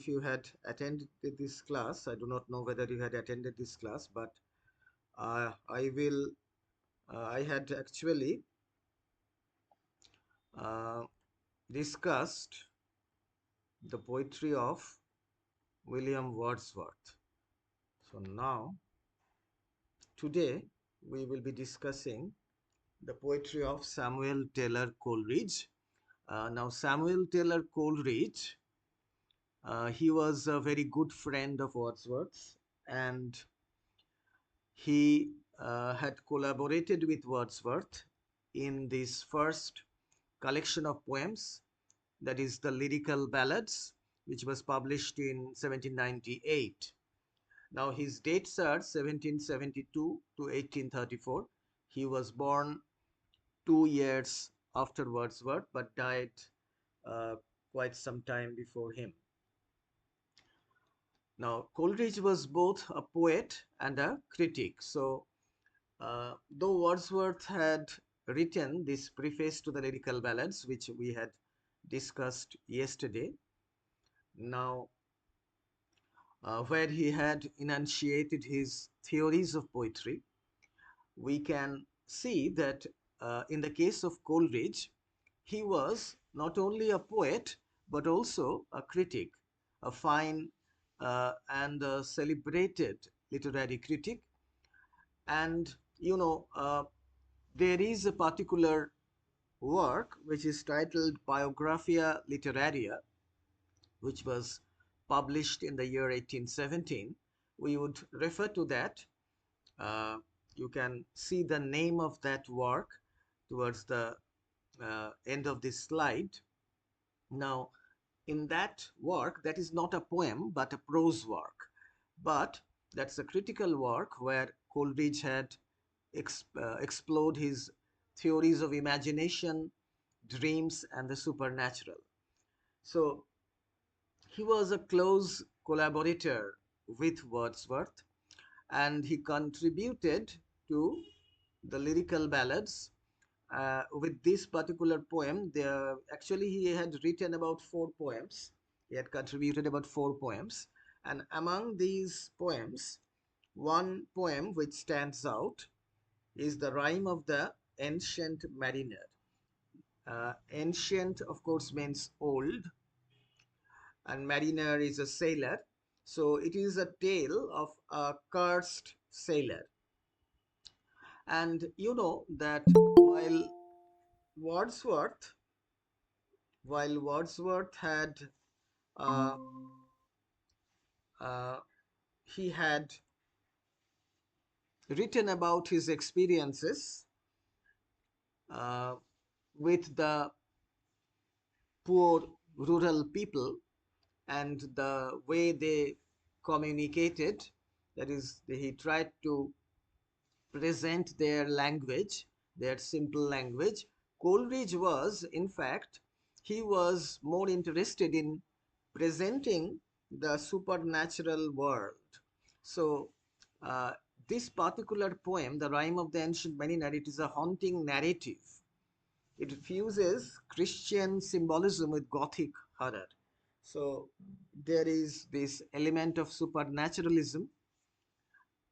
if you had attended this class. I do not know whether you had attended this class, but I had actually uh, discussed the poetry of William Wordsworth. So now, today, we will be discussing the poetry of Samuel Taylor Coleridge. Now, Samuel Taylor Coleridge, he was a very good friend of Wordsworth's, and he had collaborated with Wordsworth in this first collection of poems, that is the Lyrical Ballads, which was published in 1798. Now his dates are 1772 to 1834. He was born 2 years after Wordsworth but died uh, quite some time before him. Now Coleridge was both a poet and a critic. So though Wordsworth had written this preface to the Lyrical Ballads, which we had discussed yesterday, now where he had enunciated his theories of poetry, we can see that in the case of Coleridge, he was not only a poet but also a critic, a fine and a celebrated literary critic. And there is a particular work which is titled Biographia Literaria, which was published in the year 1817. We would refer to that. Uh, you can see the name of that work towards the end of this slide. Now, in that work, that is not a poem but a prose work, but that's a critical work where Coleridge had explored his theories of imagination, dreams, and the supernatural. So he was a close collaborator with Wordsworth, and he contributed to the Lyrical Ballads. With this particular poem, actually he had written about 4 poems. He had contributed about 4 poems, and among these poems, one poem which stands out is the Rime of the Ancient Mariner. Ancient, of course, means old, and mariner is a sailor. So it is a tale of a cursed sailor. And you know that Wordsworth, while Wordsworth had uh, uh, he had written about his experiences uh, with the poor rural people and the way they communicated. That is, he tried to present their language, their simple language. Coleridge was, in fact, he was more interested in presenting the supernatural world. So, uh, this particular poem, The Rime of the Ancient Mariner, it is a haunting narrative. It fuses Christian symbolism with Gothic horror. So, there is this element of supernaturalism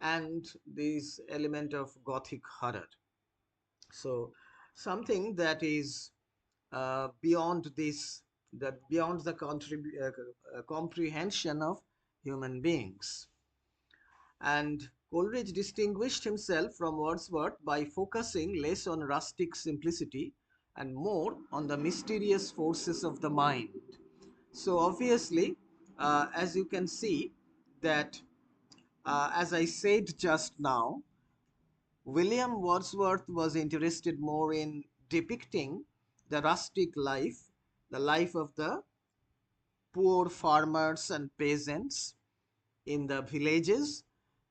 and this element of Gothic horror. So something that is beyond this, that beyond the comprehension of human beings. And Coleridge distinguished himself from Wordsworth by focusing less on rustic simplicity and more on the mysterious forces of the mind. So obviously, as you can see, that as I said just now, William Wordsworth was interested more in depicting the rustic life, the life of the poor farmers and peasants in the villages.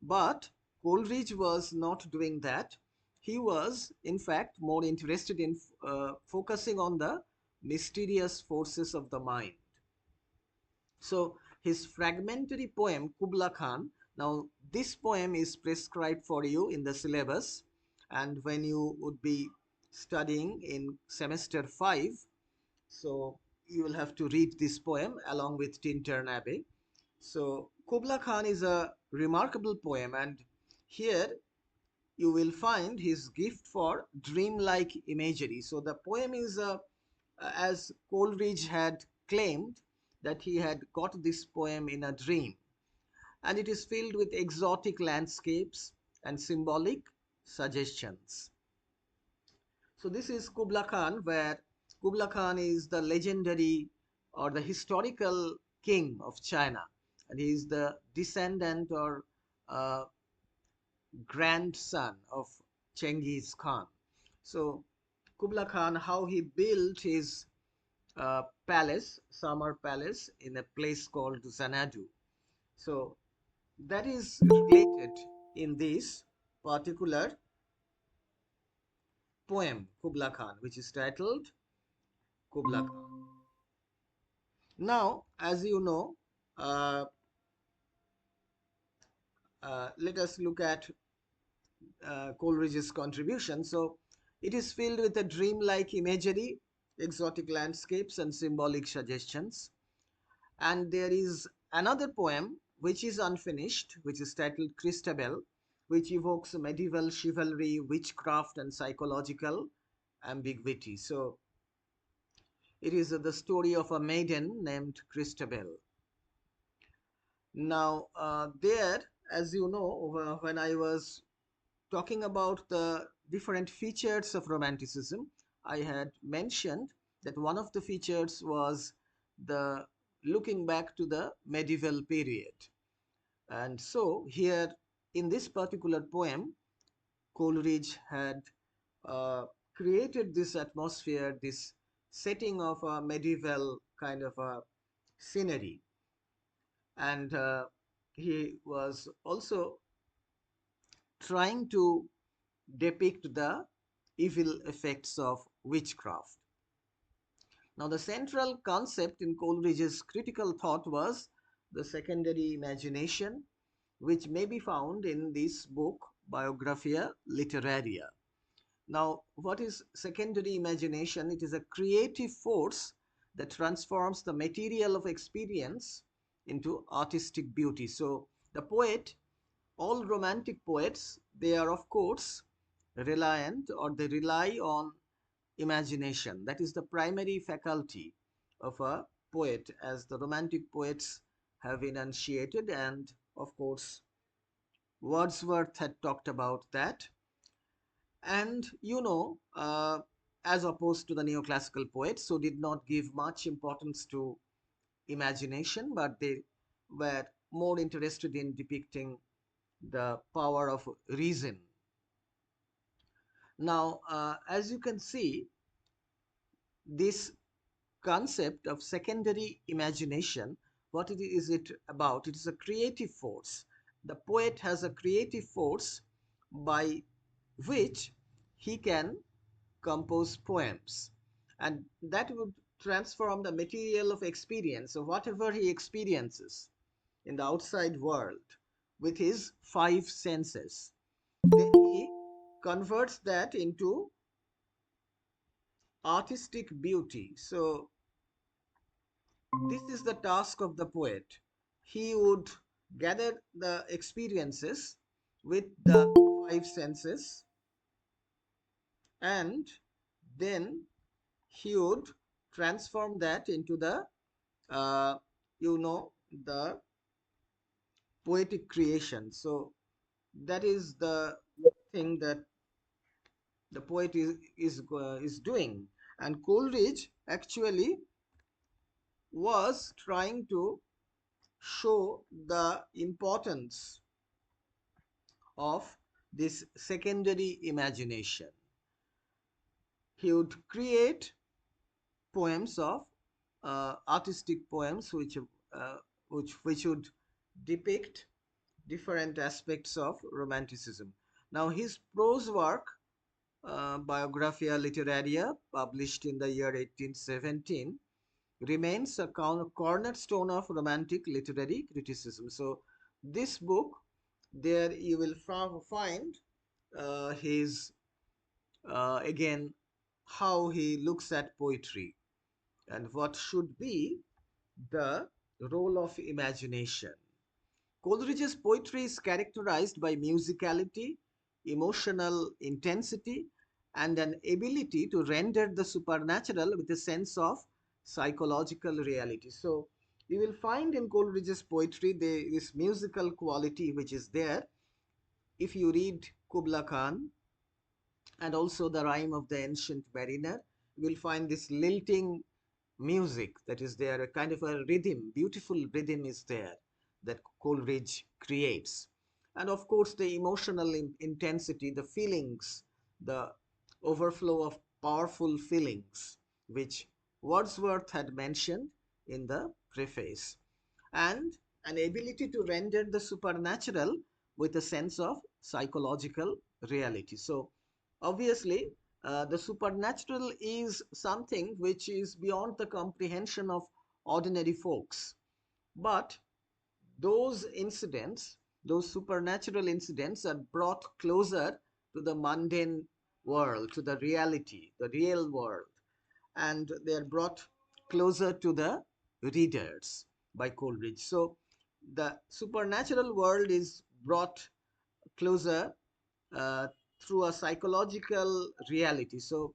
But Coleridge was not doing that. He was, in fact, more interested in focusing on the mysterious forces of the mind. So his fragmentary poem Kubla Khan, now this poem is prescribed for you in the syllabus, and when you would be studying in semester 5, so you will have to read this poem along with Tintern Abbey. So Kubla Khan is a remarkable poem, and here you will find his gift for dreamlike imagery. So the poem is, as Coleridge had claimed, that he had got this poem in a dream, and it is filled with exotic landscapes and symbolic suggestions. So this is Kubla Khan, where Kubla Khan is the legendary or the historical king of China, and he is the descendant or uh, grandson of Genghis Khan. So Kubla Khan, how he built his palace, summer palace, in a place called Xanadu. So that is related in this particular poem, Kubla Khan, which is titled Kubla Khan. Now, as you know, uh, let us look at Coleridge's contribution. So, it is filled with a dreamlike imagery, exotic landscapes, and symbolic suggestions. And there is another poem which is unfinished, which is titled Christabel, which evokes medieval chivalry, witchcraft, and psychological ambiguity. So, it is the story of a maiden named Christabel. Now, there, as you know, when I was talking about the different features of Romanticism, I had mentioned that one of the features was the looking back to the medieval period. And so, here in this particular poem, Coleridge had uh, created this atmosphere, this setting of a medieval kind of a scenery. And he was also trying to depict the evil effects of witchcraft. Now, the central concept in Coleridge's critical thought was the secondary imagination, which may be found in this book, Biographia Literaria. Now, what is secondary imagination? It is a creative force that transforms the material of experience into artistic beauty. So, the poet, all romantic poets, they are of course reliant or they rely on imagination. That is the primary faculty of a poet, as the romantic poets have enunciated, and of course Wordsworth had talked about that. And as opposed to the neoclassical poets who did not give much importance to imagination, but they were more interested in depicting the power of reason. Now, as you can see, this concept of secondary imagination, what it about? It is a creative force. The poet has a creative force by which he can compose poems, and that would transform the material of experience, so whatever he experiences in the outside world with his five senses, then he converts that into artistic beauty. So this is the task of the poet. He would gather the experiences with the five senses, and then he would transform that into the uh, the poetic creation. So that is the thing that the poet is doing, and Coleridge actually was trying to show the importance of this secondary imagination. He would create poems of artistic poems which would depict different aspects of romanticism. Now his prose work, Biographia Literaria, published in the year 1817, remains a cornerstone of romantic literary criticism. So this book, there you will find his again how he looks at poetry and what should be the role of imagination. Coleridge's poetry is characterized by musicality, emotional intensity, and an ability to render the supernatural with a sense of psychological reality. So, you will find in Coleridge's poetry this musical quality which is there. If you read Kubla Khan and also the rhyme of the ancient mariner, you will find this lilting music that is there, a kind of a rhythm, beautiful rhythm is there that Coleridge creates. And of course, the emotional intensity, the feelings, the overflow of powerful feelings, which Wordsworth had mentioned in the preface, and an ability to render the supernatural with a sense of psychological reality. So, obviously, the supernatural is something which is beyond the comprehension of ordinary folks. But those incidents, those supernatural incidents, are brought closer to the mundane world, to the reality, the real world, and they are brought closer to the readers by Coleridge. So the supernatural world is brought closer uh, through a psychological reality. So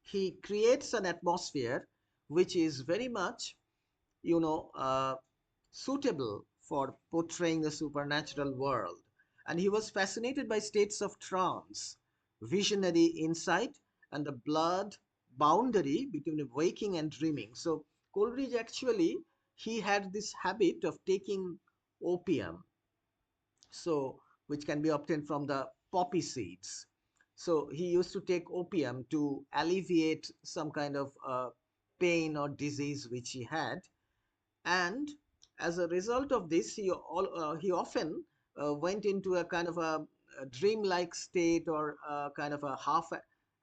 he creates an atmosphere which is very much, you know, suitable for portraying the supernatural world. And he was fascinated by states of trance, visionary insight, and the blood boundary between waking and dreaming. So Coleridge actually, he had this habit of taking opium, so which can be obtained from the poppy seeds. So he used to take opium to alleviate some kind of pain or disease which he had, and as a result of this he often went into a kind of a dreamlike state, or a kind of a half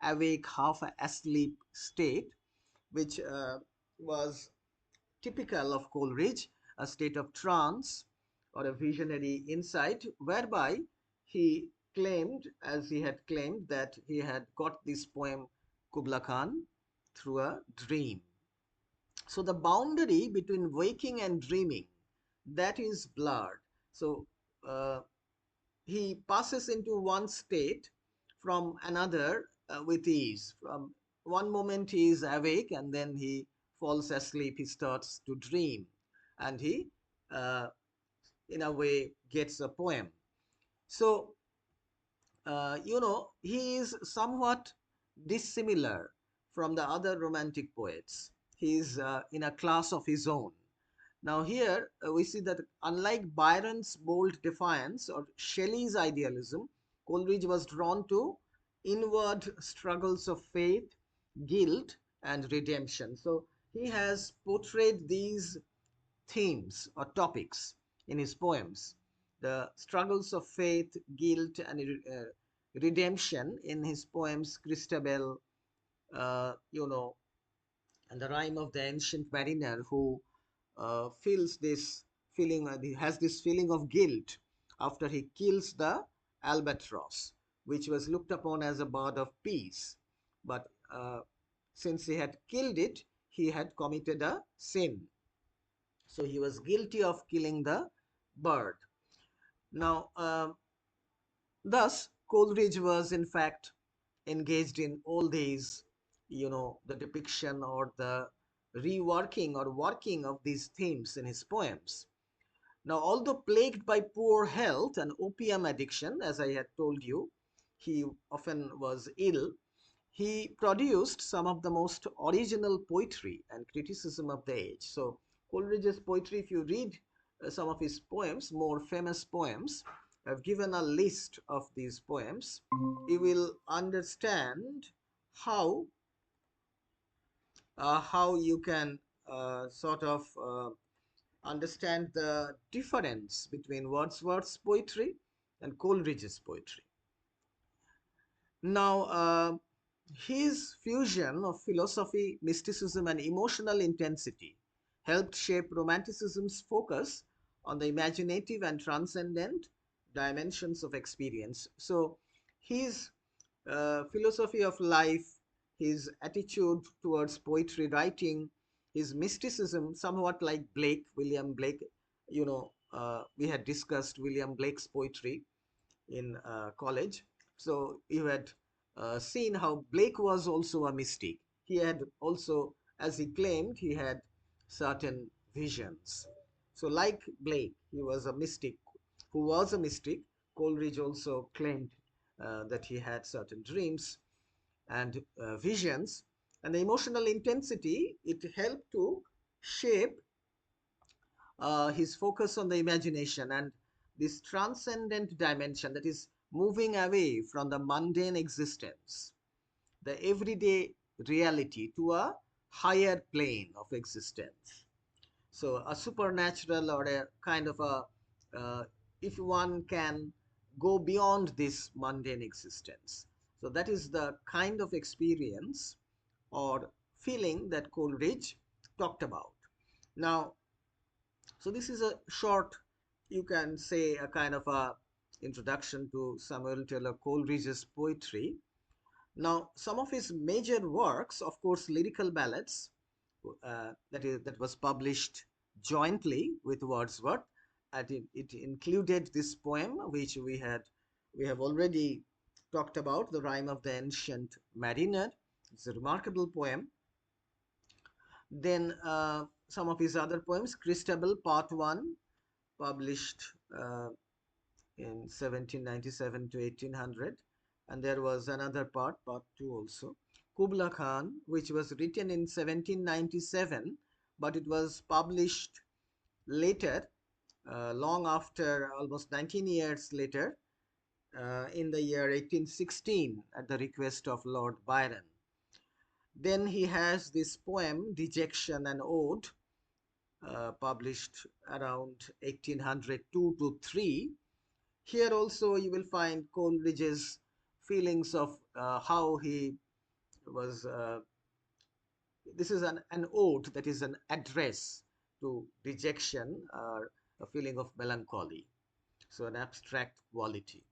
awake half asleep state, which was typical of Coleridge, a state of trance or a visionary insight, whereby he claimed, as he had claimed, that he had got this poem Kubla Khan through a dream. So the boundary between waking and dreaming, that is blurred. So uh, he passes into one state from another with ease. From one moment he is awake, and then he falls asleep, he starts to dream, and he uh, in a way gets a poem. So he is somewhat dissimilar from the other romantic poets. He is in a class of his own. Now, here we see that unlike Byron's bold defiance or Shelley's idealism, Coleridge was drawn to inward struggles of faith, guilt, and redemption. So, he has portrayed these themes or topics in his poems. The struggles of faith, guilt, and redemption in his poems, Christabel, and the rhyme of the ancient mariner, who feels this feeling, he has this feeling of guilt after he kills the albatross, which was looked upon as a bird of peace. But since he had killed it, he had committed a sin. So he was guilty of killing the bird. Now, thus, Coleridge was in fact engaged in all these, the depiction or the reworking or working of these themes in his poems. Now, although plagued by poor health and opium addiction, as I had told you, he often was ill. He produced some of the most original poetry and criticism of the age. So, Coleridge's poetry, if you read some of his poems, more famous poems, I've given a list of these poems. You will understand how how you can sort of understand the difference between Wordsworth's poetry and Coleridge's poetry. Now, his fusion of philosophy, mysticism, and emotional intensity helped shape Romanticism's focus on the imaginative and transcendent dimensions of experience. So, his philosophy of life, his attitude towards poetry writing, his mysticism, somewhat like Blake, William Blake. We had discussed William Blake's poetry in college. So you had seen how Blake was also a mystic. He had also, as he claimed, he had certain visions. So, like Blake, he was a mystic who was a mystic. Coleridge also claimed that he had certain dreams and visions, and the emotional intensity it helped to shape his focus on the imagination and this transcendent dimension, that is moving away from the mundane existence, the everyday reality, to a higher plane of existence. So a supernatural, or a kind of a, if one can go beyond this mundane existence. So that is the kind of experience or feeling that Coleridge talked about. Now, so this is a short, you can say, a kind of a introduction to Samuel Taylor Coleridge's poetry. Now, some of his major works, of course, lyrical ballads, that was published jointly with Wordsworth. And it included this poem, which we have already talked about, the Rime of the Ancient Mariner. It's a remarkable poem. Then some of his other poems, Christabel Part 1, published in 1797 to 1800. And there was another part 2 also. Kubla Khan, which was written in 1797, but it was published later, long after, almost 19 years later, in the year 1816, at the request of Lord Byron. Then he has this poem, Dejection and Ode, published around 1802 to 3. Here also you will find Coleridge's feelings of how he was. This is an ode, that is an address to dejection, or a feeling of melancholy. So an abstract quality.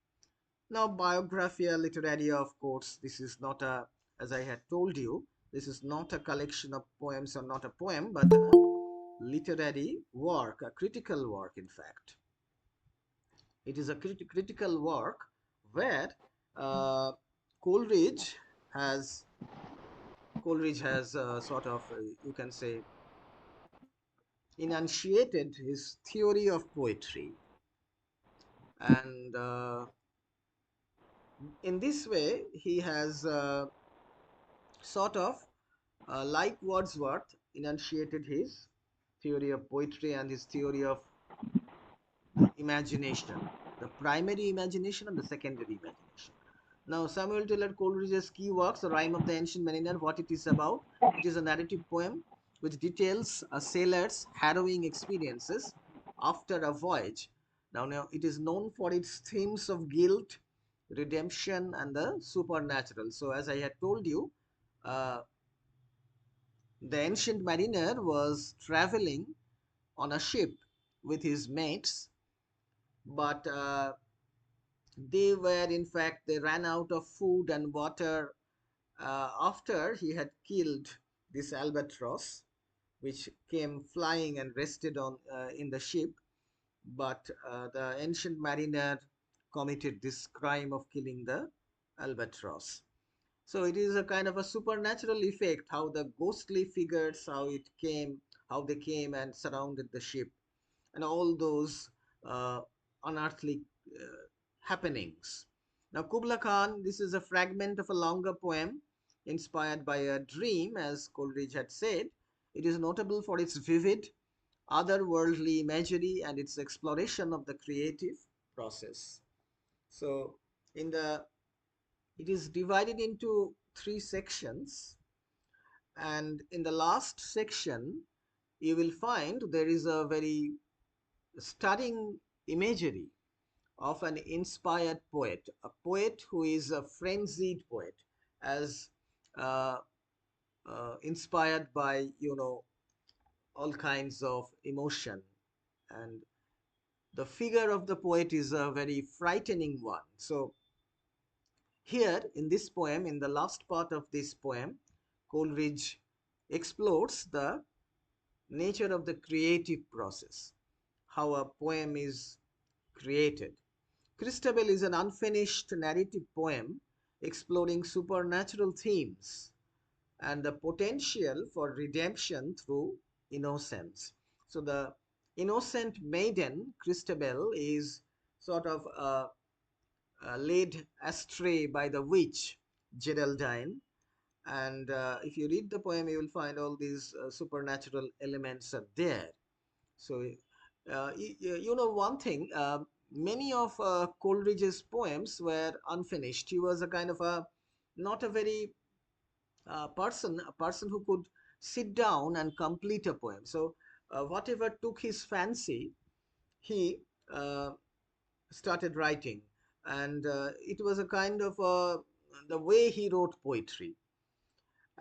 Now, Biographia Literaria, of course, this is not a, as I had told you, this is not a collection of poems, or not a poem, but a literary work, a critical work, in fact. It is a critical work where uh, Coleridge has sort of, you can say, enunciated his theory of poetry, and in this way he has sort of, like Wordsworth, enunciated his theory of poetry and his theory of the imagination, the primary imagination and the secondary imagination. Now, Samuel Taylor Coleridge's key works, The Rime of the Ancient Mariner, what it is about? It is a narrative poem which details a sailor's harrowing experiences after a voyage. Now, it is known for its themes of guilt, redemption, and the supernatural. So, as I had told you, uh, the ancient mariner was traveling on a ship with his mates, but they ran out of food and water after he had killed this albatross, which came flying and rested on in the ship. But the ancient mariner committed this crime of killing the albatross. So it is a kind of a supernatural effect, how the ghostly figures, how they came and surrounded the ship, and all those uh, unearthly happenings. Now, Kubla Khan, this is a fragment of a longer poem inspired by a dream, as Coleridge had said. It is notable for its vivid, otherworldly imagery and its exploration of the creative process. So, in the it is divided into three sections, and in the last section, you will find there is a very stunning imagery of an inspired poet, a poet who is a frenzied poet, as uh, inspired by, all kinds of emotion. And the figure of the poet is a very frightening one. So Here in this poem, in the last part of this poem, Coleridge explores the nature of the creative process, how a poem is created. Christabel is an unfinished narrative poem exploring supernatural themes and the potential for redemption through innocence. So, the innocent maiden, Christabel, is sort of led astray by the witch, Geraldine. And if you read the poem, you will find all these supernatural elements are there. So, you know one thing, many of Coleridge's poems were unfinished. He was a kind of a not a very a person who could sit down and complete a poem. So, whatever took his fancy, he started writing, and it was a kind of the way he wrote poetry.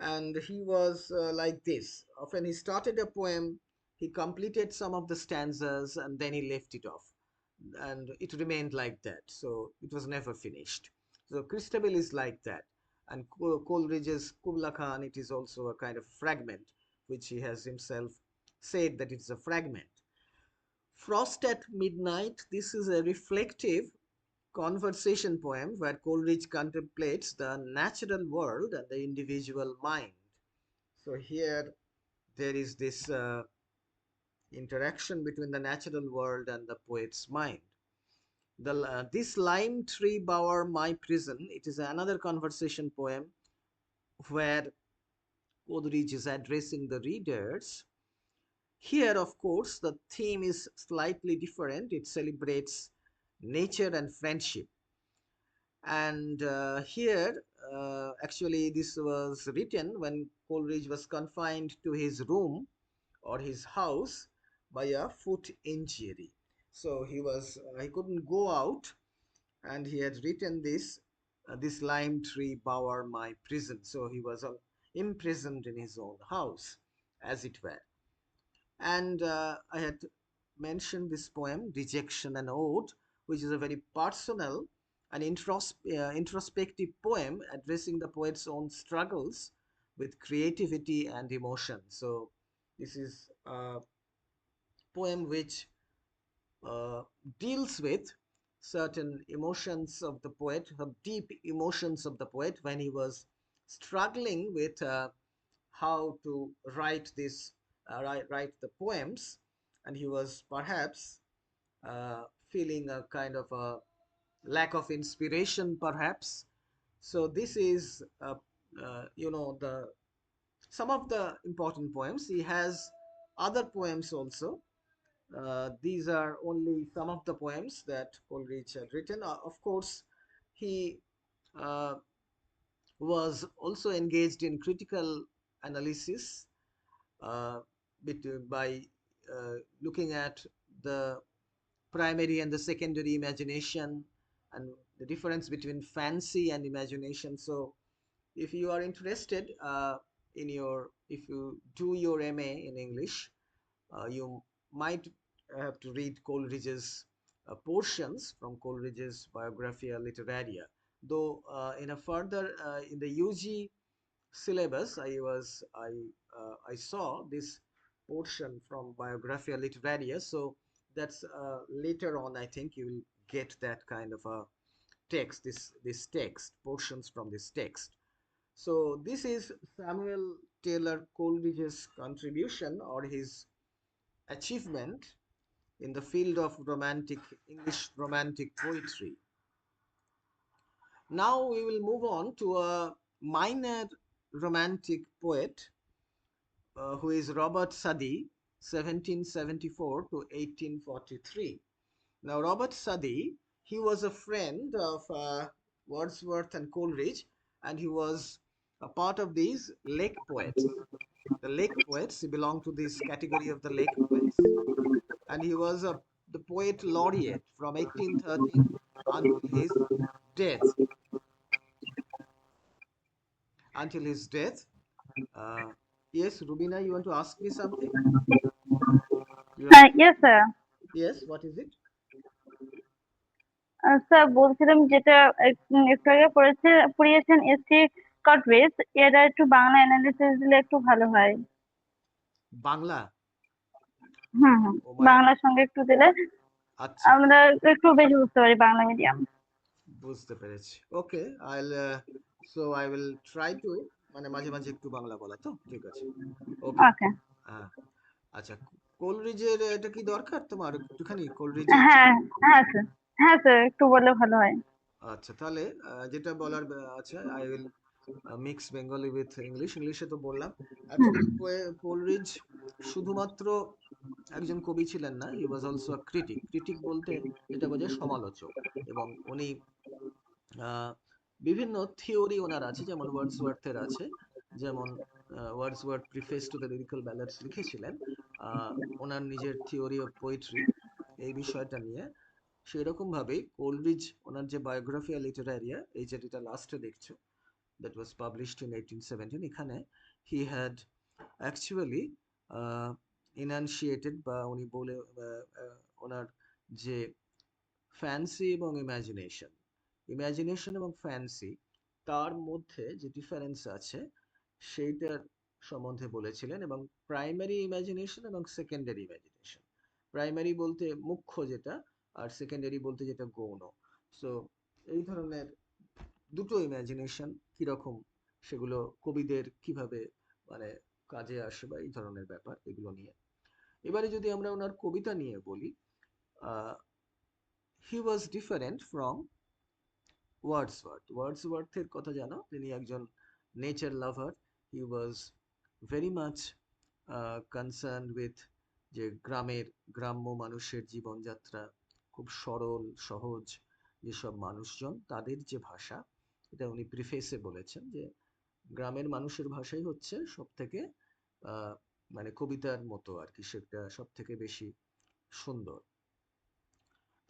And he was like this. Often he started a poem, he completed some of the stanzas, and then he left it off. And it remained like that. So it was never finished. So Christabel is like that. And Coleridge's Kubla Khan, it is also a kind of fragment, which he has himself said that it's a fragment. Frost at Midnight, this is a reflective conversation poem where Coleridge contemplates the natural world and the individual mind. So here there is this interaction between the natural world and the poet's mind. This lime tree bower my prison, it is another conversation poem where Coleridge is addressing the readers. Here, of course, the theme is slightly different. It celebrates nature and friendship. And here, actually, this was written when Coleridge was confined to his room or his house by a foot injury. So he couldn't go out, and he had written this lime tree bower my prison. So he was imprisoned in his own house, as it were. And I had mentioned this poem, Dejection and Ode, which is a very personal and introspective poem addressing the poet's own struggles with creativity and emotion. So, this is a poem which uh, deals with certain emotions of the poet, deep emotions of the poet when he was struggling with how to write write the poems, and he was perhaps feeling a kind of a lack of inspiration, perhaps. So this is the some of the important poems. He has other poems also. These are only some of the poems that Coleridge had written. Of course, he uh, was also engaged in critical analysis uh, by looking at the primary and the secondary imagination and the difference between fancy and imagination. So, if you are interested if you do your MA in English, you might have to read Coleridge's portions from Coleridge's Biographia Literaria. Though in a further in the UG syllabus, I saw this portion from Biographia Literaria. So that's later on. I think you will get that kind of a text. This text portions from this text. So this is Samuel Taylor Coleridge's contribution or his achievement in the field of romantic English romantic poetry. Now we will move on to a minor romantic poet who is Robert Southey, 1774 to 1843. Now, Robert Southey, he was a friend of Wordsworth and Coleridge, and he was a part of these lake poets. The lake poets, he belonged to this category of the lake poets, and he was the poet laureate from 1813 until his death. Until his death. Uh, yes, Rubina, you want to ask me something? You have, Yes, sir. yes, what is it? Sir বলছিলাম যেটা একটু আগে পড়িয়েছেন AC কটরেজ, এটা একটু Bangla analysis দিলে একটু ভালো হয়। বাংলা? হুম হুম। ও মানে, বাংলার সঙ্গে একটু দিলে আচ্ছা, আমরা একটু বেশি বুঝতে পারি বাংলা মিডিয়াম। বুঝতে পেরেছি। ওকে, আইল আই উইল ট্রাই টু, মানে মাঝে মাঝে একটু বাংলা বলা, তো ঠিক আছে। ওকে। ওকে। হ্যাঁ, আচ্ছা, কোলরিজের এটা কি দরকার তোমার একটুখানি, কোলরিজের হ্যাঁ হ্যাঁ স্যার, হ্যাঁ স্যার একটু বললে ভালো হয়। আচ্ছা, তাহলে যেটা বলার আছে, I will mix Bengali with English. ইংলিশে তো বললাম। হুম অ্যাকচুয়ালি কোলরিজ শুধুমাত্র একজন কবি ছিলেন না, he was also a critic. Critic বলতে যেটা বোঝায় সমালোচক। এবং উনি আহ, বিভিন্ন থিওরি ওনার আছে, যেমন ওয়ার্ডসওয়ার্থের আছে। যেমন Wordsworth preface to the lyrical ব্যালাডস লিখেছিলেন আহ, ওনার নিজের থিওরি অফ পোয়েট্রি এই বিষয়টা নিয়ে। সেই রকম ভাবেই কোলরিজ ওনার যে বায়োগ্রাফিয়া লিটারারিয়া, এই যেটা লাস্টে দেখছো, that was published in 1817, এখানে he had actually enunciated বা উনি বলে ওনার যে ফ্যান্সি এবং ইমাজিনেশন, ইমাজিনেশন এবং ফ্যান্সি, তার মধ্যে যে ডিফারেন্স আছে সেইটার সম্বন্ধে বলেছিলেন। এবং প্রাইমারি ইমাজিনেশন এবং সেকেন্ডারি ইমাজিনেশন, প্রাইমারি বলতে মুখ্য যেটা, আর সেকেন্ডারি বলতে যেটা গৌণ। সো এই ধরনের দুটো ইমাজিনেশন কিরকম, সেগুলো কবিদের কিভাবে মানে কাজে আসে বা এই ধরনের ব্যাপার, এগুলো নিয়ে। এবারে যদি আমরা ওনার কবিতা নিয়ে বলি, হি ওয়াজ ডিফারেন্ট ফ্রম ওয়ার্ডসওয়ার্থ। ওয়ার্ডসওয়ার্থের কথা জানো, তিনি একজন nature lover. He was very much concerned with যে গ্রাম্য মানুষের জীবনযাত্রা, খুব সরল সহজ যেসব মানুষজন, তাদের যে ভাষা, এটা উনি প্রিফেসে বলেছেন যে গ্রামের মানুষের ভাষাই হচ্ছে সব থেকে আহ, মানে কবিতার মতো আর কি, সেটা সব থেকে বেশি সুন্দর,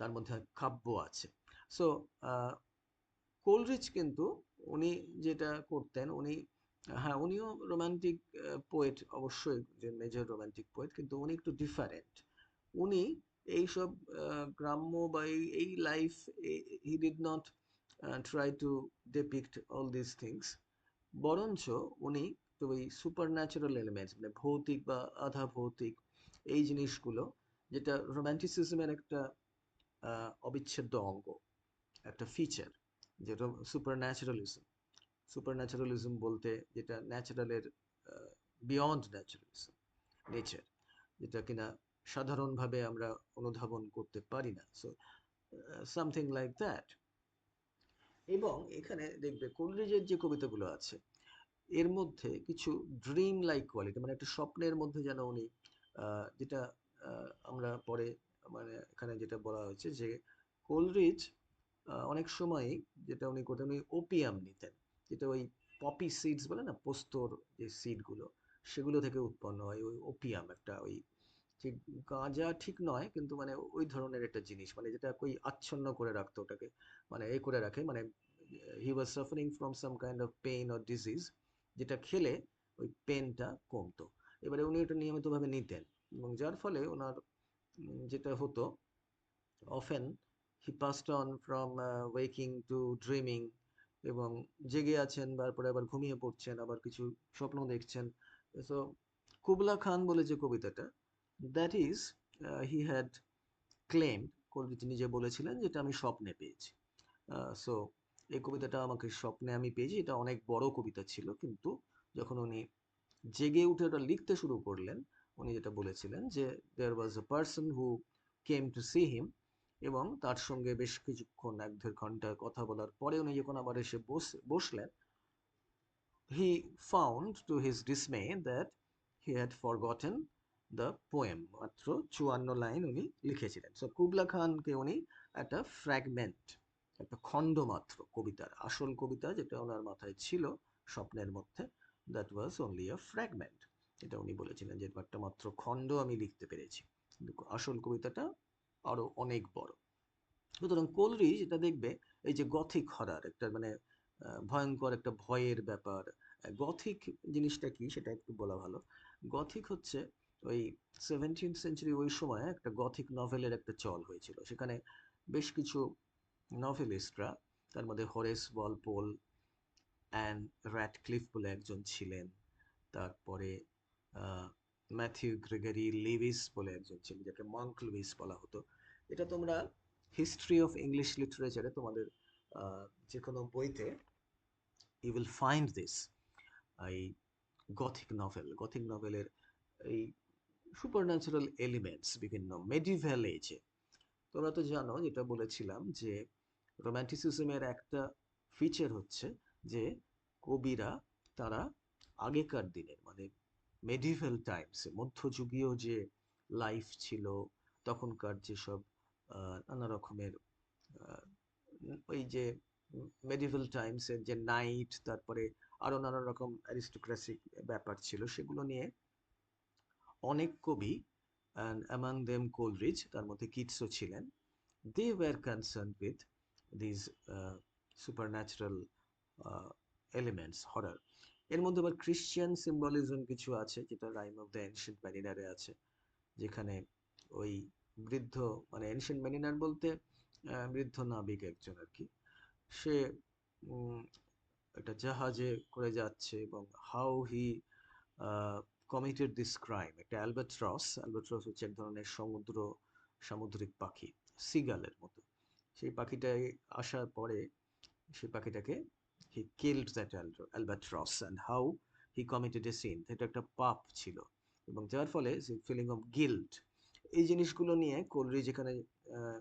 তার মধ্যে কাব্য আছে। সো কোলরিচ কিন্তু উনি যেটা করতেন, উনি, হ্যাঁ উনিও রোমান্টিক পোয়েট, অবশ্যই যে মেজর রোমান্টিক পোয়েট, কিন্তু উনি একটু ডিফারেন্ট। উনি এইসব গ্রাম্য বা এই life, he did not try to depict all this things. বরঞ্চ উনি তো ওই সুপার ন্যাচারাল এলিমেন্টস, মানে ভৌতিক বা আধা ভৌতিক এই জিনিসগুলো, যেটা রোম্যান্টিসিজমের একটা অবিচ্ছেদ্য অঙ্গ, একটা ফিচার, যেটা সুপার ন্যাচারালিজম। সুপার ন্যাচারালিজম বলতে যেটা ন্যাচারালের বিয়ন্ড ন্যাচারালিজম, নেচার, যেটা কিনা সাধারণভাবে আমরা অনুধাবন করতে পারি না। So something like that. এবং এখানে দেখবে কোলরিজের যে কবিতাগুলো আছে, এর মধ্যে কিছু ড্রিম লাইক কোয়ালিটি, মানে একটা স্বপ্নের মধ্যে যেন উনি যেটা আমরা পরে, মানে এখানে যেটা বলা হয়েছে যে কোলরিজ অনেক সময়ই যেটা উনি করতেন, উনি ওপিয়াম নিতেন, যেটা ওই পপি সিডস বলে না, পোস্তর যে সিডগুলো, সেগুলো থেকে উৎপন্ন হয় ওই ওপিয়াম, একটা ওই ঠিক গাঁজা ঠিক নয়, কিন্তু মানে ওই ধরনের একটা জিনিস, মানে যেটা ওই আচ্ছন্ন করে রাখতো ওটাকে, মানে এ করে রাখে, মানে he was suffering from some kind of pain or disease, যেটা খেলে ওই পেনটা কমতো। এবারে উনি এটা নিয়মিতভাবে নিতেন, এবং যার ফলে ওনার যেটা হতো, often he passed on from waking to dreaming, এবং জেগে আছেন, তারপরে আবার ঘুমিয়ে পড়ছেন, আবার কিছু স্বপ্ন দেখছেন। সো কুবলা খান বলে যে কবিতাটা, that is he had claim, কবিতা নিজে বলেছিলেন যেটা আমি স্বপ্নে পেয়েছি। সো এই কবিতাটা আমাকে স্বপ্নে আমি পেয়েছি, এটা অনেক বড় কবিতা ছিল, কিন্তু যখন উনি জেগে উঠে ওটা লিখতে শুরু করলেন, উনি যেটা বলেছিলেন যে there was a person who came to see him, এবং তার সঙ্গে বেশ কিছুক্ষণ 1-1.5 ঘন্টা কথা বলার পরে উনি যখন আবার এসে বসলেন, he found to his dismay that he had forgotten the poem. মাত্র 54 লাইন উনি লিখেছিলেন। সো কুবলা খানকে উনি একটা ফ্র্যাগমেন্ট, একটা খণ্ড মাত্র কবিতার, আসল কবিতা যেটা ওনার মাথায় ছিল স্বপ্নের মধ্যে, that was only a fragment. এটা উনি বলেছিলেন যে একটা মাত্র খণ্ড আমি লিখতে পেরেছি, কিন্তু আসল কবিতাটা আরো অনেক বড়। সুতরাং কোলরিজ এটা দেখবে, এই যে গথিক হরার একটা মানে ভয়ঙ্কর একটা ভয়ের ব্যাপার। গথিক জিনিসটা কি সেটা একটু বলা ভালো। গথিক হচ্ছে ওই 17th সেঞ্চুরি, ওই সময় একটা গথিক নভেলের একটা চল হয়েছিল, সেখানে বেশ কিছু নভেলিস্টরা, তার মধ্যে হরেস ওয়ালপোল, অ্যান র্যাডক্লিফ বলে একজন ছিলেন, তারপরে ম্যাথিউ গ্রেগরি লিভিস বলে একজন ছিলেন, যাকে মঙ্ক লুইস বলা হতো। এটা তোমরা হিস্ট্রি অফ ইংলিশ লিটারেচারে তোমাদের যে কোনো বইতে ইউ উইল ফাইন্ড দিস। এই গথিক নভেলের এই সুপারন্যাচুরাল এলিমেন্টস বিভিন্ন মেডিভ্যাল এজে। তোমরা তো জানো, যেটা বলেছিলাম যে রোম্যান্টিসিজমের একটা ফিচার হচ্ছে যে কবিরা তারা আগেকার দিনের মানে মেডিভেল টাইমসে, মধ্যযুগীয় যে লাইফ ছিল, তখনকার যেসব নানা রকমের আহ, ওই যে মেডিভেল টাইমসের যে নাইট, তারপরে আরো নানা রকম অ্যারিস্টোক্রেসিক ব্যাপার ছিল, সেগুলো নিয়ে অনেক কবি, অ্যান্ড অ্যামাং দেম কোলরিজ, তার মধ্যে কিটসও ছিলেন, they were concern with these supernatural elements, horror. এর মধ্যে আবার ক্রিশ্চিয়ান সিম্বলিজম কিছু আছে, যেটা রাইম অফ দ্য এনশিয়েন্ট ম্যারিনারে আছে, যেখানে ওই বৃদ্ধ, মানে এনশিয়েন্ট ম্যারিনার বলতে বৃদ্ধ নাবিক একজন আর কি, সে উম, একটা জাহাজে করে যাচ্ছে, এবং how he committed this crime. একটা অ্যালবাট্রস হচ্ছে এক ধরনের সামুদ্রিক পাখি, সিগালের মতো। সেই পাখিটায় আসার পরে সেই পাখিটাকে, he killed that albatross and how he committed a sin, এটা একটা পাপ ছিল, এবং যার ফলে ফিলিং অফ গিল্ট, এই জিনিসগুলো নিয়ে কোলরিজ এখানে আহ,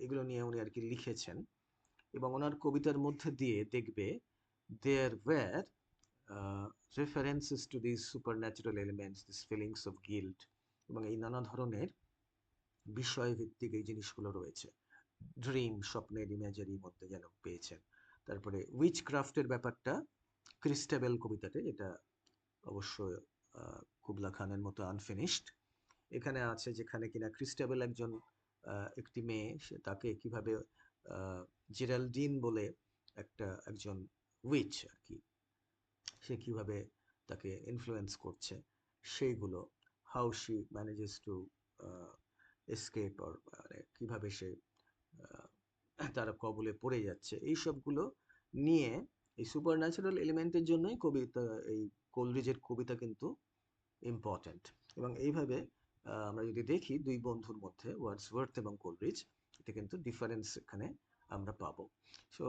এগুলো নিয়ে উনি আর কি লিখেছেন। এবং ওনার কবিতার মধ্যে দিয়ে দেখবে there were references to this supernatural elements, this feelings of guilt, এবং এই নানা ধরনের বিষয়ভিত্তিক এই জিনিসগুলো রয়েছে। ড্রিম, স্বপ্নের ইমেজারির মধ্যে যেন পেয়েছেন। তারপরে উইচ ক্রাফটের ব্যাপারটা ক্রিস্টেবেল কবিতাতে, এটা অবশ্য কুবলা খানের মতো আনফিনিশড, এখানে আছে, যেখানে কিনা ক্রিস্টেবেল একজন একটি মেয়ে, সে তাকে কিভাবে জেরাল্ডিন বলে একজন উইচ আর কি, সে কিভাবে তাকে ইনফ্লুয়েন্স করছে, সেইগুলো, how she manages to escape, or মানে কিভাবে সে আহ, তারা কবলে পড়ে যাচ্ছে, এই সবগুলো নিয়ে, এই সুপার ন্যাচারাল এলিমেন্টের জন্যই কবিতা, এই কোলরিজের কবিতা কিন্তু ইম্পর্ট্যান্ট। এবং এইভাবে আমরা যদি দেখি দুই বন্ধুর মধ্যে, ওয়ার্ডসওয়ার্থ এবং কোলরিজ, এটা কিন্তু ডিফারেন্স এখানে আমরা পাবো। সো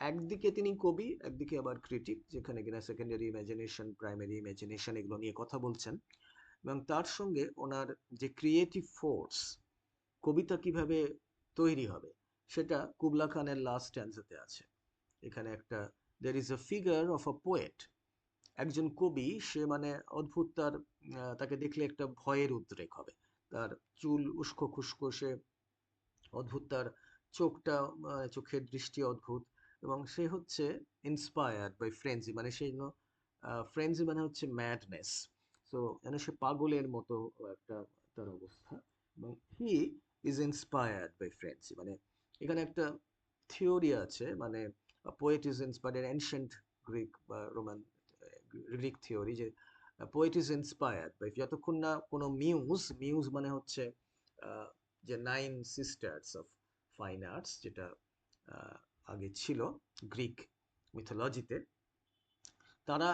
একদিকে তিনি কবি, একদিকে আবার ক্রিটিক, যেখানে কিনা সেকেন্ডারি ইমাজিনেশন, প্রাইমারি ইমাজিনেশন এগুলো নিয়ে কথা বলছেন। এবং তার সঙ্গে ওনার যে ক্রিয়েটিভ ফোর্স, কবিতা কিভাবে তৈরি হবে, সেটা কুবলা খানের লাস্ট স্ট্যান্জাতে আছে। এখানে একটা, there is a figure of a poet, একজন কবি, সে মানে অদ্ভুত, তার তাকে দেখলে একটা ভয়ের উদ্রেক হবে, তার চুল উস্কো খুস্কো, সে অদ্ভুত, তার চোখটা চোখের দৃষ্টি অদ্ভুত, এবং সে হচ্ছে ইন্সপায়ার্ড বাই ফ্রেঞ্জি, মানে সেই ফ্রেঞ্জি মানে হচ্ছে ম্যাডনেস। সো যেন সে পাগলের মতো একটা তার অবস্থা, এবং he is inspired by frenzy, মানে এখানে একটা থিওরি আছে, মানে poet is inspired, ancient Greek বা রোমান গ্রিক থিওরি, যে পোয়েট ইজ ইন্সপায়ার্ড বাই, যতক্ষণ না কোনো মিউজ মানে হচ্ছে যে nine sisters of fine arts, যেটা আহ, আগে ছিল গ্রিক মিথোলজিতে, তারা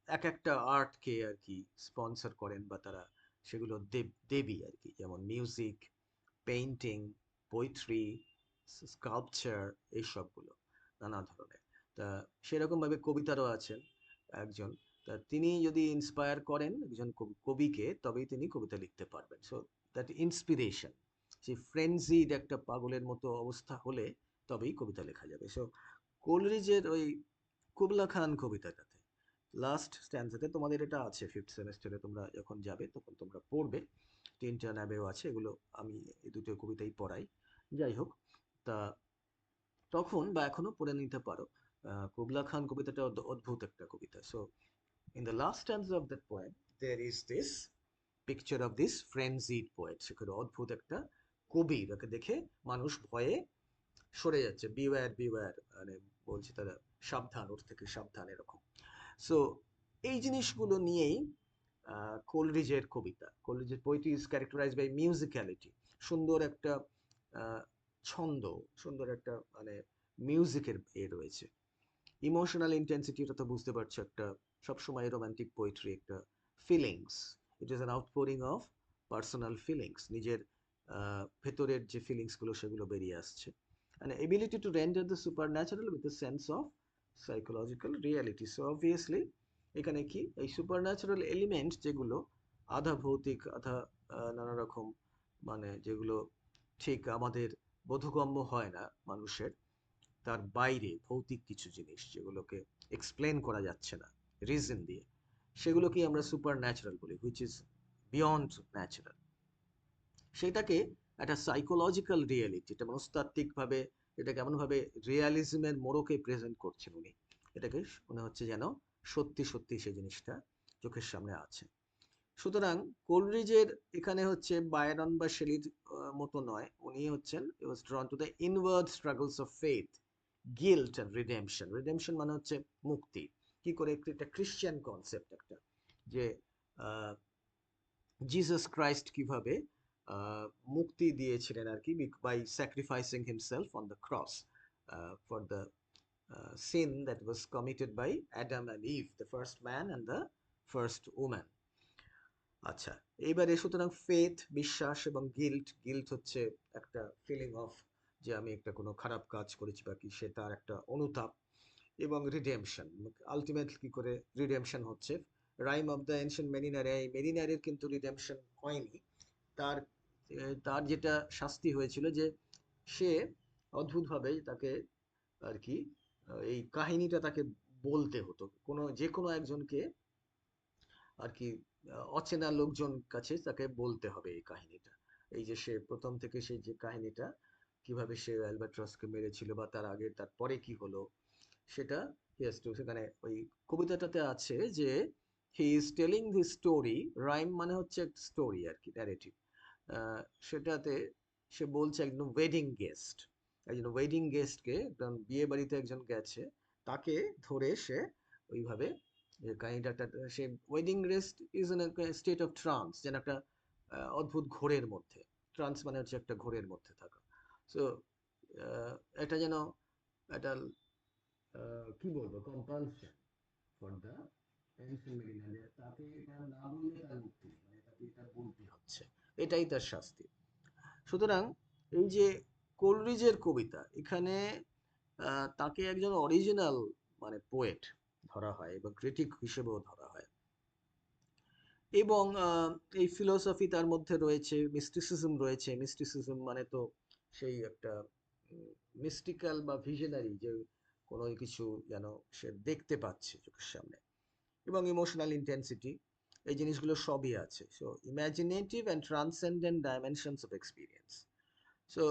এক একটা আর্টকে আর কি স্পন্সর করেন, বা তারা সেগুলো দেবী আর কি, যেমন মিউজিক, পেইন্টিং, পোয়েট্রি, স্কাল্পচার, এই সবগুলো নানা ধরনের। তা সেরকমভাবে কবিতারও আছেন একজন, তা তিনি যদি ইন্সপায়ার করেন একজন কবিকে, তবেই তিনি কবিতা লিখতে পারবেন। সো দ্যাট ইন্সপিরেশন, সেই ফ্রেন্জিড একটা পাগলের মতো অবস্থা হলে তবেই কবিতা লেখা যাবে। সো কোলরিজের ওই কুবলা খান কবিতাটাতে লাস্ট স্ট্যান্ডাতে তোমাদের এটা আছে, ফিফথ সেমেস্টারে তোমরা যখন যাবে তখন তোমরা পড়বে, টিনটা ন্যাবেও আছে, এগুলো আমি এই দুটো কবিতাই পড়াই। যাই হোক, তা তখন বা এখনো পড়ে নিতে পারো। কুবলা খান কবিতাটা অদ্ভুত একটা কবিতা। So in the last stanza of that poem there is this picture of this frenzied poet, সেখানে অদ্ভুত একটা কবি, যাকে দেখে মানুষ ভয়ে সরে যাচ্ছে, বিওয়্যার বিওয়্যার, মানে বলছে তারা, সাবধান, ওর থেকে সাবধান, এরকম। সো এই জিনিসগুলো নিয়েই কোলরিজের কবিতা, কোলরিজের পোয়েট্রি ইজ ক্যারেক্টারাইজ বাই মিউজিক্যালিটি, সুন্দর একটা ছন্দ, সুন্দর একটা মানে মিউজিকের রয়েছে। ইমোশনাল ইন্টেন্সিটি, এটা তো বুঝতে পারছো, একটা সবসময় রোমান্টিক পোয়েট্রি একটা feelings, it is an outpouring of personal feelings, নিজের ভেতরের যে ফিলিংসগুলো সেগুলো বেরিয়ে আসছে। And ability to render the supernatural with the sense of psychological reality. So obviously এখানে কি এই সুপার ন্যাচারাল এলিমেন্ট যেগুলো আধা ভৌতিক আধা নানা রকম, মানে যেগুলো ঠিক আমাদের বোধগম্য হয় না মানুষের, তার বাইরে ভৌতিক কিছু জিনিস যেগুলোকে এক্সপ্লেন করা যাচ্ছে না রিজন দিয়ে, সেগুলোকেই আমরা সুপার ন্যাচারাল বলি, হুইচ ইজ বিয়ন্ড ন্যাচারাল। সেটাকে একটা সাইকোলজিক্যাল রিয়েলিটি, এটা মনস্তাত্ত্বিকভাবে এটা কেমনভাবে রিয়ালিজমের মোড়কে প্রেজেন্ট করছেন উনি, এটাকে মনে হচ্ছে যেন সত্যি সত্যি সেই জিনিসটা চোখের সামনে আছে। সুতরাং কোলরিজের এখানে হচ্ছে বায়রন বা শেলির মতো নয়, উনি হচ্ছেন was drawn to the inward struggles of faith, guilt and redemption. Redemption মানে হচ্ছে মুক্তি, কি করে একটা ক্রিশ্চিয়ান কনসেপ্ট একটা, যে জিসাস ক্রাইস্ট কিভাবে মুক্তি দিয়েছিলেন আর কি, by sacrificing himself on the cross for the sin that was committed by Adam and Eve, the first man and the first woman. আচ্ছা, এইবারে সুতরাং ফেথ বিশ্বাস এবং গিল্ট, গিল্ট হচ্ছে একটা ফিলিং অফ যে আমি একটা কোনো খারাপ কাজ করেছি বা কি, সে তার একটা অনুতাপ, এবং রিডেমশন, আলটিমেটলি কি করে রিডেমশন হচ্ছে। রাইম অফ দ্য এনশিয়েন্ট মেরিনারে, এই মেরিনারের কিন্তু রিডেমশন হয়নি, তার তার যেটা শাস্তি হয়েছিল যে সে অদ্ভুতভাবে তাকে আর কি এই কাহিনীটা তাকে বলতে হতো, কোনো যে কোনো একজনকে আর কি অচেনা লোকজন কাছে তাকে বলতে হবে এই কাহিনীটা, এই যে সে প্রথম থেকে সেই যে কাহিনীটা কিভাবে সে অ্যালবাট্রসকে মেরেছিল বা তার আগে তার পরে কি হলো সেটা, ইয়েস টু, সেখানে ওই কবিতাটাতে আছে যে he is telling the story, rhyme মানে হচ্ছে একটা স্টোরি আর কি, ন্যারেটিভ, সেটাতে সে বলছে একজন ওয়েডিং গেস্ট, একজন ওয়েডিং গেস্টকে, একজন বিয়ে বাড়িতে একজন গেছে, তাকে ধরে সে ওইভাবে যে কাহিনীটা, সে wedding guest is in state of trance, যেন একটা অদ্ভুত ঘোরের মধ্যে, ট্রান্স মানে হচ্ছে একটা ঘোরের মধ্যে থাকা। সো এটা যেন একটা কি বলবো কম্পালশন ফর দ্য এনসেম্বলি, তাকে এটা না বললে তার মুক্তি নেই, মানে তাকে এটা বলতে হচ্ছে, এটাই তার শাস্তি। সুতরাং এই যে কোলরিজের কবিতা, এখানে তাকে একজন অরিজিনাল মানে পোয়েট ধরা হয় এবং ক্রিটিক হিসেবেও ধরা হয়, এবং এই ফিলোসফি তার মধ্যে রয়েছে, মিস্টিসিজম রয়েছে। মিস্টিসিজম মানে তো সেই একটা মিস্টিক্যাল বা ভিশনারি, যে কোনো কিছু যেন সে দেখতে পাচ্ছে চোখের সামনে, এবং ইমোশনাল ইন্টেন্সিটি, এই জিনিসগুলো সবই আছে। So imaginative and transcendent dimensions of experience. So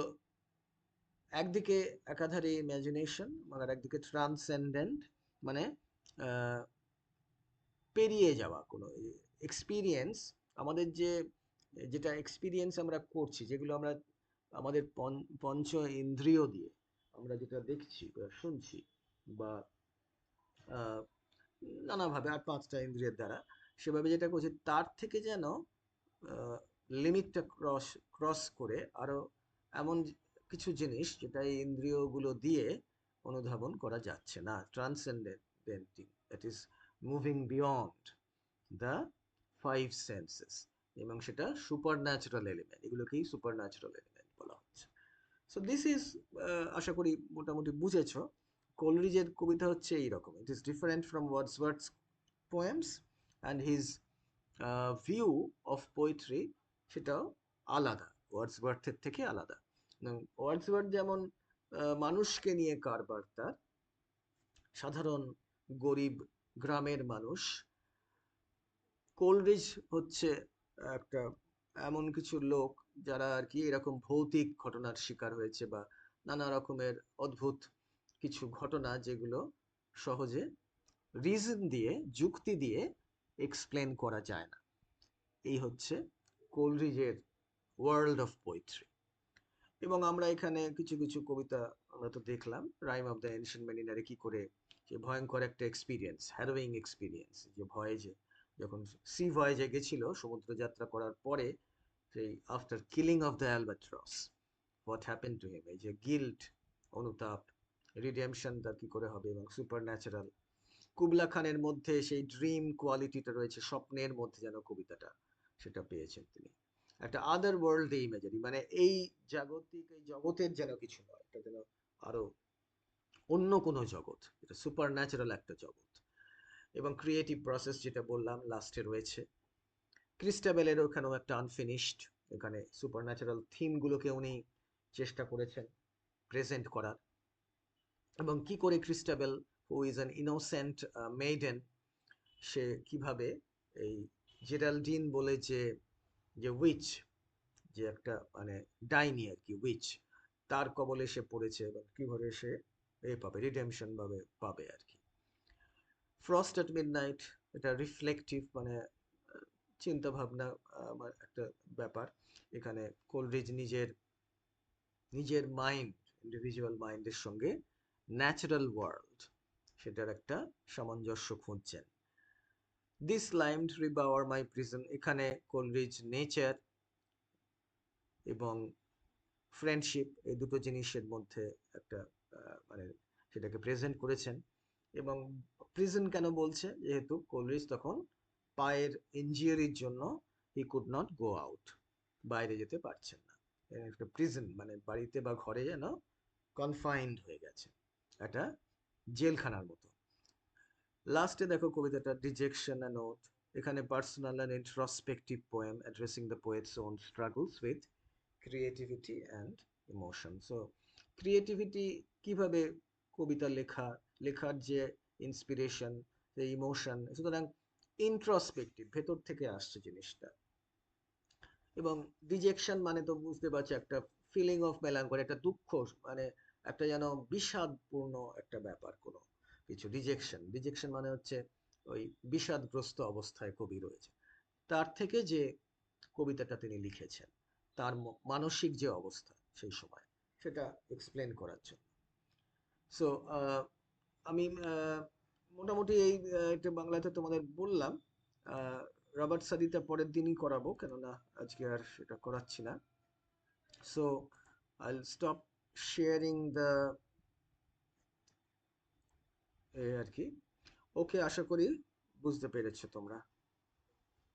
একদিকে একাধারে ইমাজিনেশন, আর একদিকে ট্রান্সেন্ডেন্ট, মানে পেরিয়ে যাওয়া কোনো এক্সপিরিয়েন্স, আমাদের যে যেটা এক্সপিরিয়েন্স আমরা করছি, যেগুলো আমরা আমাদের পঞ্চ ইন্দ্রিয় দিয়ে আমরা যেটা দেখছি বা শুনছি বা আহ, নানাভাবে আর পাঁচটা ইন্দ্রিয়ের দ্বারা সেভাবে যেটা করছি, তার থেকে যেন লিমিটটা ক্রস করে আরো এমন কিছু জিনিস যেটা এই ইন্দ্রিয়গুলো দিয়ে অনুধাবন করা যাচ্ছে না, transcending, that is moving beyond the five senses, এবং সেটা সুপার ন্যাচারাল এলিমেন্ট, এগুলোকেই সুপার ন্যাচারাল এলিমেন্ট বলা হচ্ছে। সো দিস ইজ, আশা করি মোটামুটি বুঝেছো, কোলরিজের কবিতা হচ্ছে এইরকম, it is different from Wordsworth's poems, and his view of poetry সেটাও আলাদা, ওয়ার্ডসওয়ার্থের থেকে আলাদা। ওয়ার্ডসওয়ার্থ যেমন মানুষকে নিয়ে কারবার তার, সাধারণ গরিব গ্রামের মানুষ, কোলরিজ হচ্ছে একটা এমন কিছু লোক যারা আর কি এরকম ভৌতিক ঘটনার শিকার হয়েছে, বা নানা রকমের অদ্ভুত কিছু ঘটনা যেগুলো সহজে রিজন দিয়ে, যুক্তি দিয়ে এক্সপ্লেন করা যায় না। এই হচ্ছে কোলরিজের ওয়ার্ল্ড অফ পোয়েট্রি। এবং আমরা এখানে কিছু কিছু কবিতা আমরা তো দেখলাম, রাইম অফ দ্য এনশিয়েন্ট মেরিনারে কি করে যে ভয়ঙ্কর একটা এক্সপিরিয়েন্স, হ্যারোয়িং এক্সপিরিয়েন্স, যে ভয়ে যে যখন সি ভয়েজে গেছিল সমুদ্র যাত্রা করার পরে, সেই after killing of the Albatross, what happen to him, এই যে গিল্ট, অনুতাপ, রিডেমশন তার কি করে হবে, এবং সুপার ন্যাচারাল। কুবলা খানের মধ্যে সেই ড্রিম কোয়ালিটিটা রয়েছে, স্বপ্নের মধ্যে যেন কবিতাটা সেটা পেয়েছেন তিনি। একটা আদার ওয়ার্ল্ড ইমেজারি, মানে এই জাগতিক, এই জগতের যেন কিছু নয়, এটা যেন আরো অন্য কোনো জগৎ, এটা সুপার ন্যাচারাল একটা জগৎ। এবং ক্রিয়েটিভ প্রসেস যেটা বললাম লাস্টে রয়েছে। ক্রিস্টাবেলের ওখানেও একটা আনফিনিশড, এখানে সুপার ন্যাচারাল থিমগুলোকে উনি চেষ্টা করেছেন প্রেজেন্ট করার। এবং কি করে Christabel, who is an innocent maiden, সে কিভাবে এই জেরাল্ডিন বলে যে যে উইচ, যে একটা মানে ডাইনি আর কি, উইচ, তার কবলে সে পড়েছে, এবং কিভাবে সে পাবে, রিডেমশন ভাবে পাবে আর কি। ফ্রস্ট এট মিডনাইট, এটা রিফ্লেকটিভ, মানে চিন্তা ভাবনা আমার একটা ব্যাপার। এখানে কোলরিজ নিজের নিজের মাইন্ড, ইন্ডিভিজুয়াল মাইন্ডের সঙ্গে ন্যাচারাল ওয়ার্ল্ড, সেটার একটা সামঞ্জস্য খুঁজছেন। দিস লাইমড রিবাওয়ার মাই প্রিজন, এখানে কোলরিজ নেচার এবং ফ্রেন্ডশিপ, এই দুটো জিনিসের মধ্যে একটা মানে সেটাকে প্রেজেন্ট করেছেন। এবং প্রিজন কেন বলছে, যেহেতু কোলরিজ তখন পায়ের ইনজিউরির জন্য he could not go out, বাইরে যেতে পারছেন না। একটা প্রিজন মানে বাড়িতে বা ঘরে যেন কনফাইন্ড হয়ে গেছে, একটা জেলখানার মতো। লাস্টে দেখো কবিতাটা ডিজেকশন অ্যান্ড নোট, এখানে personal and introspective poem addressing the poet's own struggles with creativity and emotion. So creativity কিভাবে কবিতা লেখা, লেখার যে ইন্সপিরেশন, যে ইমোশন, সুতরাং ইন্ট্রোস্পেক্টিভ, ভেতর থেকে আসছে জিনিসটা। এবং ডিজেকশন মানে তো বুঝতে পারছি, একটা ফিলিং অফ মেলানকলি, একটা দুঃখ, মানে একটা যেন বিষাদপূর্ণ একটা ব্যাপার কোনো কিছু। ডিজেকশন, ডিজেকশন মানে হচ্ছে ওই বিষাদগ্রস্ত অবস্থায় কবি রয়েছে, তার থেকে যে কবিতাটা তিনি লিখেছেন, তার মানসিক যে অবস্থা সেই সময়, সেটা এক্সপ্লেন করার জন্য। সো আমি মোটামুটি এই এটা বাংলাতে তোমাদের বললাম। আহ, রবার্ট সাদিটা পরের দিনই করাবো, কেননা আজকে আর সেটা করাচ্ছি না। সো আইল স্টপ শেয়ারিং দ্য আর কি। ওকে, আশা করি বুঝতে পেরেছো তোমরা।